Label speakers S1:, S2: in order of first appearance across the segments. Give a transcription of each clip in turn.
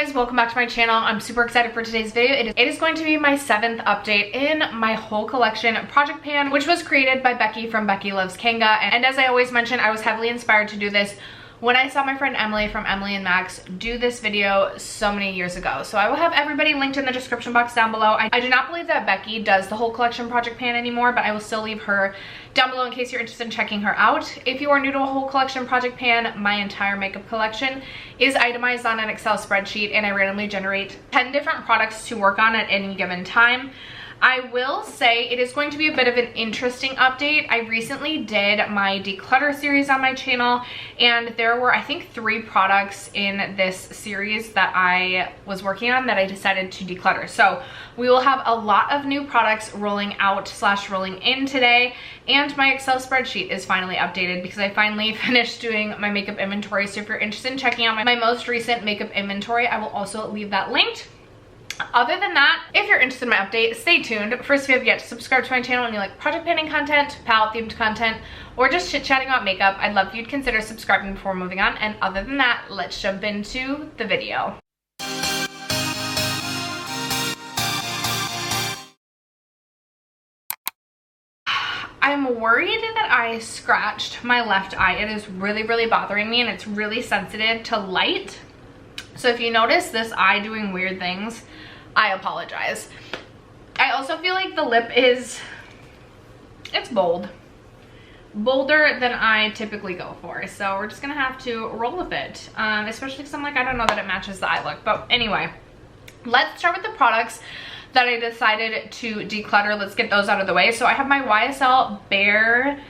S1: guys, welcome back to my channel. I'm super excited for today's video. It is going to be my 7th update in my whole collection project pan, which was created by Becky from Becky Loves Kanga. And as I always mention, I was heavily inspired to do this when I saw my friend Emily from Emily and Max do this video so many years ago. So I will have everybody linked in the description box down below. I do not believe that Becky does the whole collection project pan anymore, but I will still leave her down below in case you're interested in checking her out. If you are new to a whole collection project pan, my entire makeup collection is itemized on an Excel spreadsheet, and I randomly generate 10 different products to work on at any given time. I will say it is going to be a bit of an interesting update. I recently did my declutter series on my channel, and there were, I think, 3 products in this series that I was working on that I decided to declutter. So we will have a lot of new products rolling out / rolling in today, and my Excel spreadsheet is finally updated because I finally finished doing my makeup inventory. So if you're interested in checking out my most recent makeup inventory, I will also leave that linked. Other than that, if you're interested in my update, stay tuned. First, if you have yet to subscribe to my channel and you like project panning content, palette themed content, or just chit-chatting about makeup, I'd love if you'd consider subscribing before moving on. And other than that, let's jump into the video. I'm worried that I scratched my left eye. It is really bothering me, and it's really sensitive to light. So if you notice this eye doing weird things, I apologize. I also feel like the lip it's bold. Bolder than I typically go for. So we're just gonna have to roll with it. Especially because I'm like, I don't know that it matches the eye look. But anyway, let's start with the products that I decided to declutter. Let's get those out of the way. So I have my YSL Bare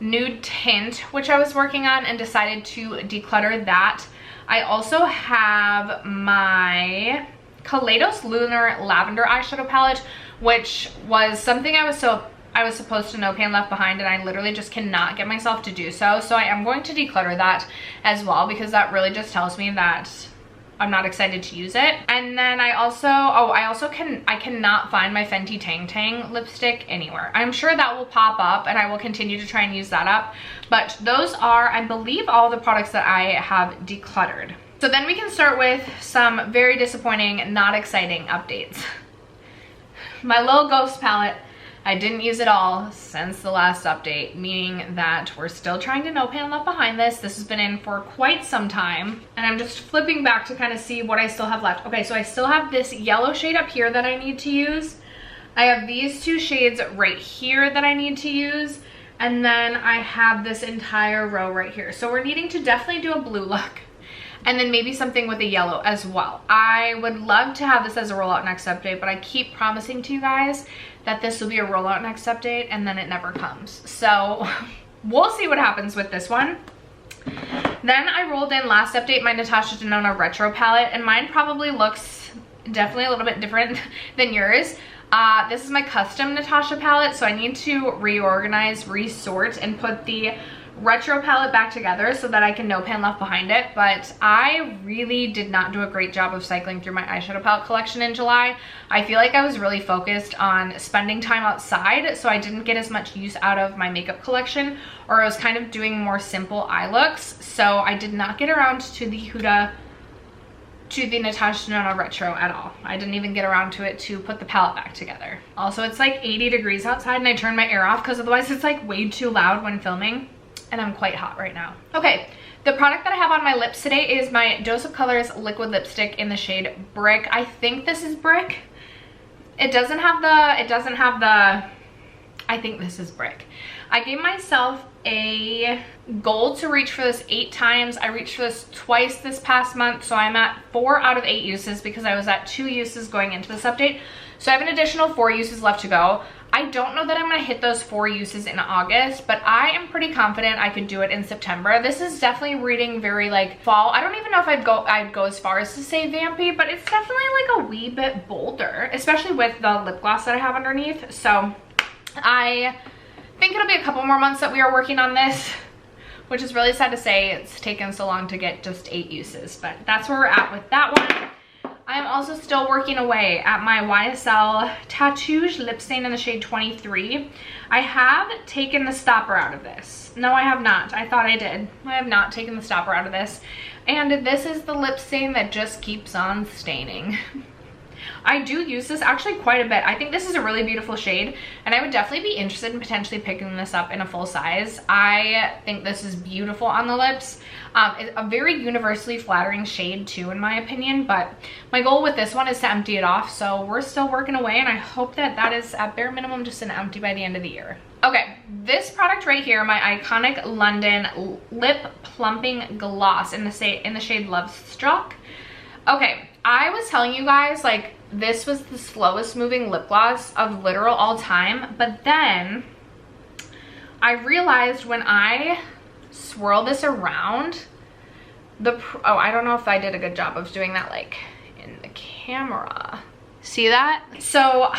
S1: Nude Tint, which I was working on and decided to declutter that. I also have my Kaleidos Lunar Lavender eyeshadow palette, which was something I was supposed to no pan left behind, and I literally just cannot get myself to do so. So I am going to declutter that as well, because that really just tells me that I'm not excited to use it. And then I cannot find my Fenty Tang Tang lipstick anywhere. I'm sure that will pop up, and I will continue to try and use that up. But those are, I believe, all the products that I have decluttered. So then we can start with some very disappointing, not exciting updates. My little Ghost palette, I didn't use it all since the last update, meaning that we're still trying to no pan left behind this. This has been in for quite some time, and I'm just flipping back to kind of see what I still have left. Okay, so I still have this yellow shade up here that I need to use. I have these 2 shades right here that I need to use, and then I have this entire row right here. So we're needing to definitely do a blue look, and then maybe something with a yellow as well. I would love to have this as a rollout next update, but I keep promising to you guys that this will be a rollout next update, and then it never comes. So we'll see what happens with this one. Then I rolled in last update my Natasha Denona Retro palette, and mine probably looks definitely a little bit different than yours. This is my custom Natasha palette, so I need to reorganize, resort, and put the retro palette back together so that I can no pan left behind it. But I really did not do a great job of cycling through my eyeshadow palette collection in July. I feel like I was really focused on spending time outside, so I didn't get as much use out of my makeup collection, or I was kind of doing more simple eye looks. So I did not get around to the Natasha Denona Retro at all. I didn't even get around to it to put the palette back together. Also, it's like 80 degrees outside, and I turned my air off because otherwise it's like way too loud when filming. And I'm quite hot right now. Okay, the product that I have on my lips today is my Dose of Colors liquid lipstick in the shade Brick. I think this is Brick. I think this is Brick. I gave myself a goal to reach for this 8 times. I reached for this twice this past month, so I'm at 4 out of 8 uses because I was at 2 uses going into this update. So I have an additional 4 uses left to go. I don't know that I'm gonna hit those 4 uses in August, but I am pretty confident I could do it in September. This is definitely reading very like fall. I don't even know if I'd go as far as to say vampy, but it's definitely like a wee bit bolder, especially with the lip gloss that I have underneath. So I think it'll be a couple more months that we are working on this, which is really sad to say. It's taken so long to get just 8 uses, but that's where we're at with that one. I'm also still working away at my YSL Tatouage lip stain in the shade 23. I have taken the stopper out of this. No, I have not. I thought I did. I have not taken the stopper out of this. And this is the lip stain that just keeps on staining. I do use this actually quite a bit. I think this is a really beautiful shade, and I would definitely be interested in potentially picking this up in a full size. I think this is beautiful on the lips. It's a very universally flattering shade too, in my opinion, but my goal with this one is to empty it off, so we're still working away, and I hope that that is at bare minimum just an empty by the end of the year. Okay, this product right here, my iconic London Lip Plumping Gloss in the shade Love Struck. Okay, I was telling you guys, like, this was the slowest moving lip gloss of literal all time, but then I realized when I swirl this around, oh, I don't know if I did a good job of doing that, like, in the camera. See that? So,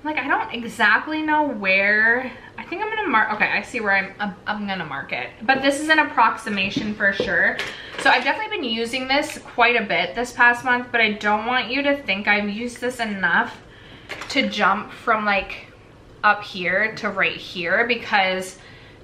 S1: like, I don't exactly know where. I think I'm gonna mark, okay, I see where I'm gonna mark it, but this is an approximation for sure. So I've definitely been using this quite a bit this past month, but I don't want you to think I've used this enough to jump from like up here to right here, because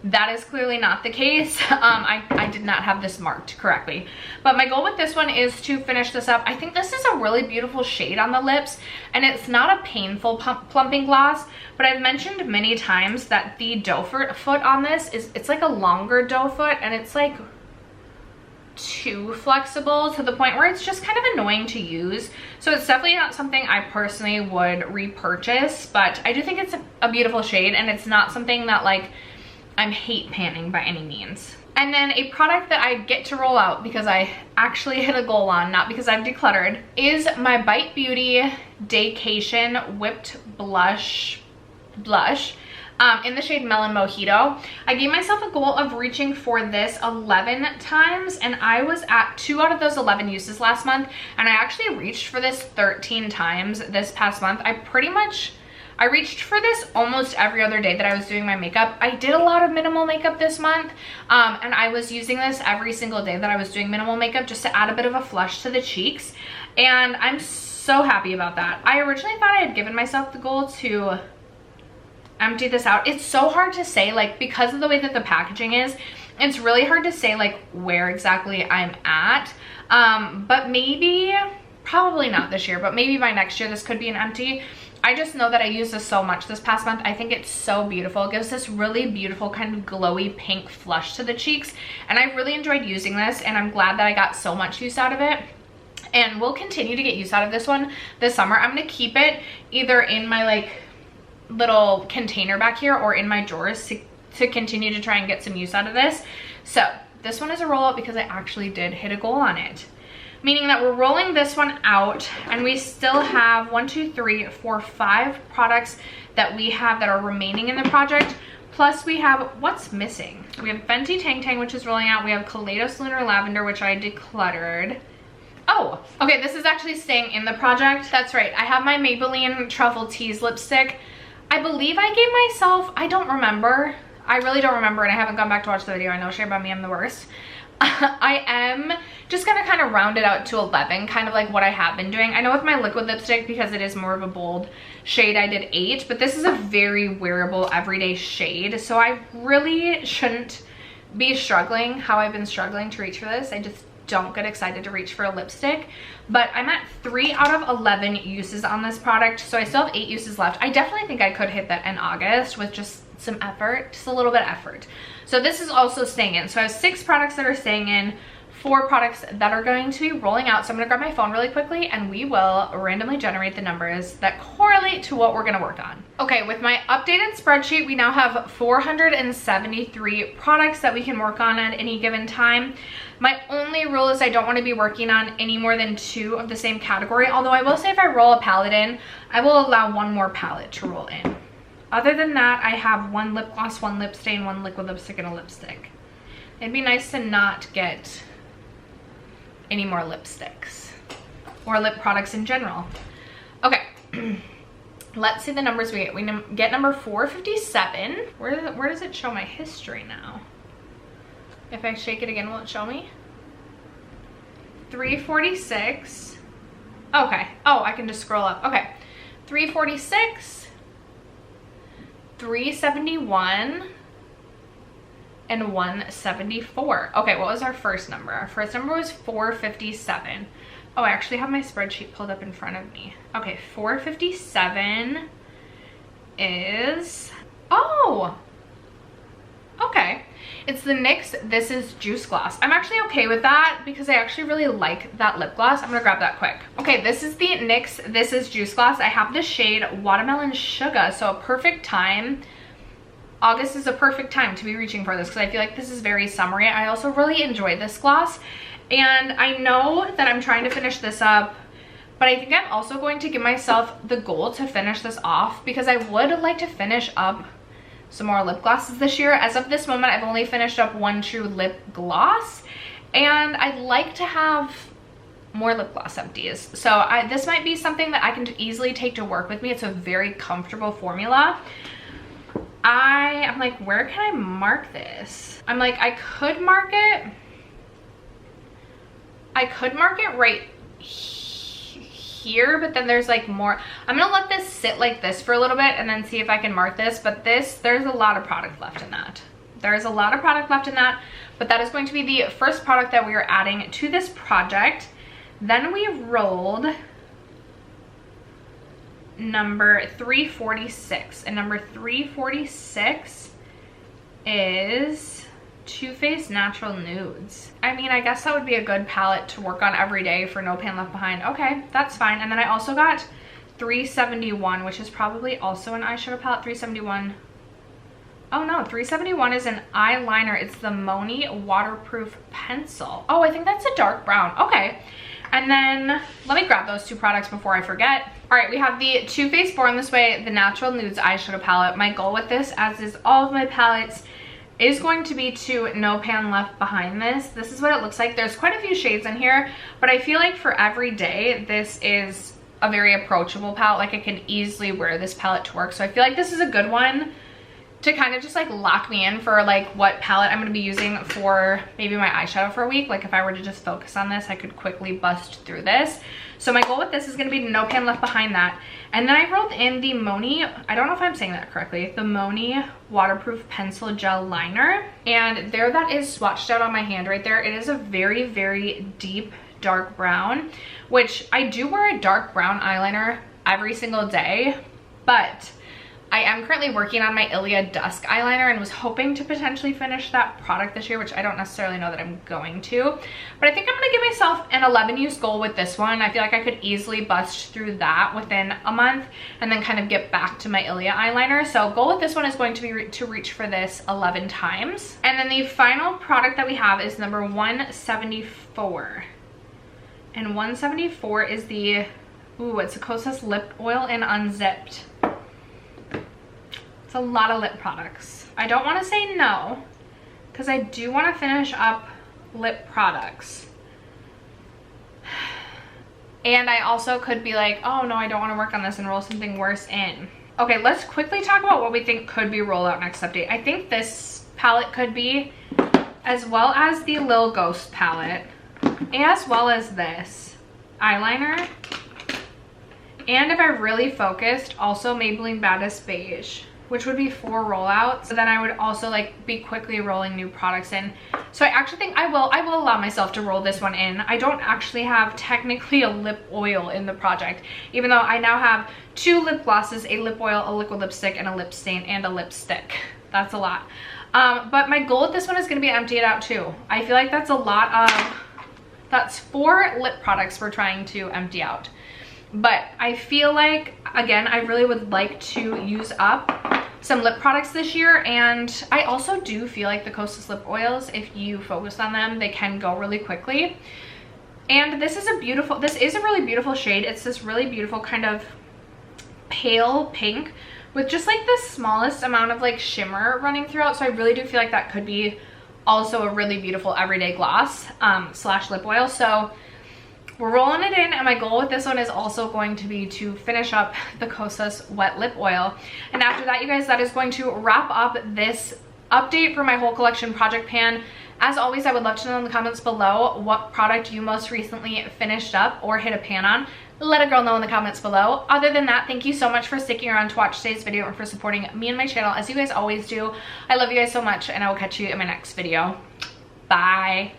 S1: that is clearly not the case. I did not have this marked correctly, but my goal with this one is to finish this up. I think this is a really beautiful shade on the lips, and it's not a painful plumping gloss, but I've mentioned many times that the doe foot on this it's like a longer doe foot, and it's like too flexible to the point where it's just kind of annoying to use. So it's definitely not something I personally would repurchase, but I do think it's a beautiful shade, and it's not something that like I'm hate panning by any means. And then a product that I get to roll out because I actually hit a goal on, not because I've decluttered, is my Bite Beauty Daycation Whipped Blush in the shade Melon Mojito. I gave myself a goal of reaching for this 11 times, and I was at 2 out of those 11 uses last month, and I actually reached for this 13 times this past month. I reached for this almost every other day that I was doing my makeup. I did a lot of minimal makeup this month, and I was using this every single day that I was doing minimal makeup just to add a bit of a flush to the cheeks, and I'm so happy about that. I originally thought I had given myself the goal to empty this out. It's so hard to say, like, because of the way that the packaging is, it's really hard to say like where exactly I'm at, but maybe, probably not this year, but maybe by next year this could be an empty. I just know that I used this so much this past month. I think it's so beautiful. It gives this really beautiful kind of glowy pink flush to the cheeks, and I really enjoyed using this, and I'm glad that I got so much use out of it, and we'll continue to get use out of this one this summer. I'm gonna keep it either in my like little container back here or in my drawers to continue to try and get some use out of this. So this one is a roll out because I actually did hit a goal on it, meaning that we're rolling this one out, and we still have 1, 2, 3, 4, 5 products that we have that are remaining in the project. Plus we have, what's missing? We have Fenty Tang Tang, which is rolling out. We have Kaleidos Lunar Lavender, which I decluttered. Oh, okay, this is actually staying in the project. That's right, I have my Maybelline Truffle Tease lipstick. I believe I gave myself, I don't remember. I really don't remember, and I haven't gone back to watch the video. I know, shame on me, I'm the worst. I am just gonna kind of round it out to 11, kind of like what I have been doing. I know with my liquid lipstick, because it is more of a bold shade, I did 8, but this is a very wearable everyday shade, so I really shouldn't be struggling how I've been struggling to reach for this. I just don't get excited to reach for a lipstick, but I'm at 3 out of 11 uses on this product, so I still have 8 uses left. I definitely think I could hit that in August with just some effort, just a little bit of effort. So this is also staying in. So I have 6 products that are staying in, 4 products that are going to be rolling out. So I'm gonna grab my phone really quickly, and we will randomly generate the numbers that correlate to what we're gonna work on. Okay, with my updated spreadsheet, we now have 473 products that we can work on at any given time. My only rule is I don't want to be working on any more than 2 of the same category, although I will say if I roll a palette in, I will allow 1 more palette to roll in. Other than that, I have 1 lip gloss, 1 lip stain, 1 liquid lipstick, and a lipstick. It'd be nice to not get any more lipsticks or lip products in general. Okay, let's see the numbers we get. We get number 457. Where does it show my history now? If I shake it again, will it show me? 346. Okay. Oh, I can just scroll up. Okay. 346. 371. and 174. Okay, what was our first number? Our first number was 457. Oh, I actually have my spreadsheet pulled up in front of me. Okay, 457 is, oh, okay. It's the NYX This Is Juice Gloss. I'm actually okay with that because I actually really like that lip gloss. I'm gonna grab that quick. Okay, this is the NYX This Is Juice Gloss. I have the shade Watermelon Sugar, so a perfect time. August is a perfect time to be reaching for this because I feel like this is very summery. I also really enjoy this gloss, and I know that I'm trying to finish this up, but I think I'm also going to give myself the goal to finish this off because I would like to finish up some more lip glosses this year. As of this moment, I've only finished up one true lip gloss, and I'd like to have more lip gloss empties. So this might be something that I can easily take to work with me. It's a very comfortable formula. I'm like, where can I mark this? I'm like, I could mark it right here, but then there's like more. I'm gonna let this sit like this for a little bit and then see if I can mark this, but there's a lot of product left in that. There's a lot of product left in that, but that is going to be the first product that we are adding to this project. Then we rolled number 346, and number 346 is Too Faced Natural Nudes. I mean, I guess that would be a good palette to work on every day for No Pan Left Behind. Okay, that's fine. And then I also got 371, which is probably also an eyeshadow palette. 371. Oh no, 371 is an eyeliner. It's the Mony Waterproof Pencil. Oh, I think that's a dark brown. Okay. And then let me grab those two products before I forget. All right, we have the Too Faced Born This Way, the Natural Nudes eyeshadow palette. My goal with this, as is all of my palettes, is going to be to No Pan Left Behind this. This is what it looks like. There's quite a few shades in here, but I feel like for every day, this is a very approachable palette. Like I can easily wear this palette to work. So I feel like this is a good one to kind of just like lock me in for like what palette I'm going to be using for maybe my eyeshadow for a week. Like if I were to just focus on this, I could quickly bust through this. So my goal with this is going to be No Pan Left Behind that. And then I rolled in the Mony, I don't know if I'm saying that correctly, the Mony Waterproof Pencil Gel Liner. And there that is swatched out on my hand right there. It is a very, very deep dark brown, which I do wear a dark brown eyeliner every single day, but I am currently working on my Ilia Dusk eyeliner and was hoping to potentially finish that product this year, which I don't necessarily know that I'm going to. But I think I'm going to give myself an 11 use goal with this one. I feel like I could easily bust through that within a month and then kind of get back to my Ilia eyeliner. So goal with this one is going to be to reach for this 11 times. And then the final product that we have is number 174. And 174 is the, ooh, it's a Kosas Lip Oil in Unzipped. It's a lot of lip products. I don't want to say no, because I do want to finish up lip products. And I also could be like, oh no, I don't want to work on this and roll something worse in. Okay, let's quickly talk about what we think could be rollout next update. I think this palette could be, as well as the Lil Ghost palette, as well as this eyeliner. And if I really focused, also Maybelline Baddest Beige, which would be 4 rollouts. So then I would also like be quickly rolling new products in. So I actually think I will allow myself to roll this one in. I don't actually have technically a lip oil in the project, even though I now have 2 lip glosses, a lip oil, a liquid lipstick, and a lip stain, and a lipstick. That's a lot. But my goal with this one is gonna be to empty it out too. I feel like that's a lot of, that's 4 lip products we're trying to empty out. But I feel like, again, I really would like to use up some lip products this year. And I also do feel like the Kosas Lip Oils, if you focus on them, they can go really quickly. And this is a really beautiful shade. It's this really beautiful kind of pale pink with just like the smallest amount of like shimmer running throughout. So I really do feel like that could be also a really beautiful everyday gloss slash lip oil. So we're rolling it in, and my goal with this one is also going to be to finish up the Kosas Wet Lip Oil. And after that, you guys, that is going to wrap up this update for my whole collection project pan. As always, I would love to know in the comments below what product you most recently finished up or hit a pan on. Let a girl know in the comments below. Other than that, thank you so much for sticking around to watch today's video and for supporting me and my channel as you guys always do. I love you guys so much, and I will catch you in my next video. Bye.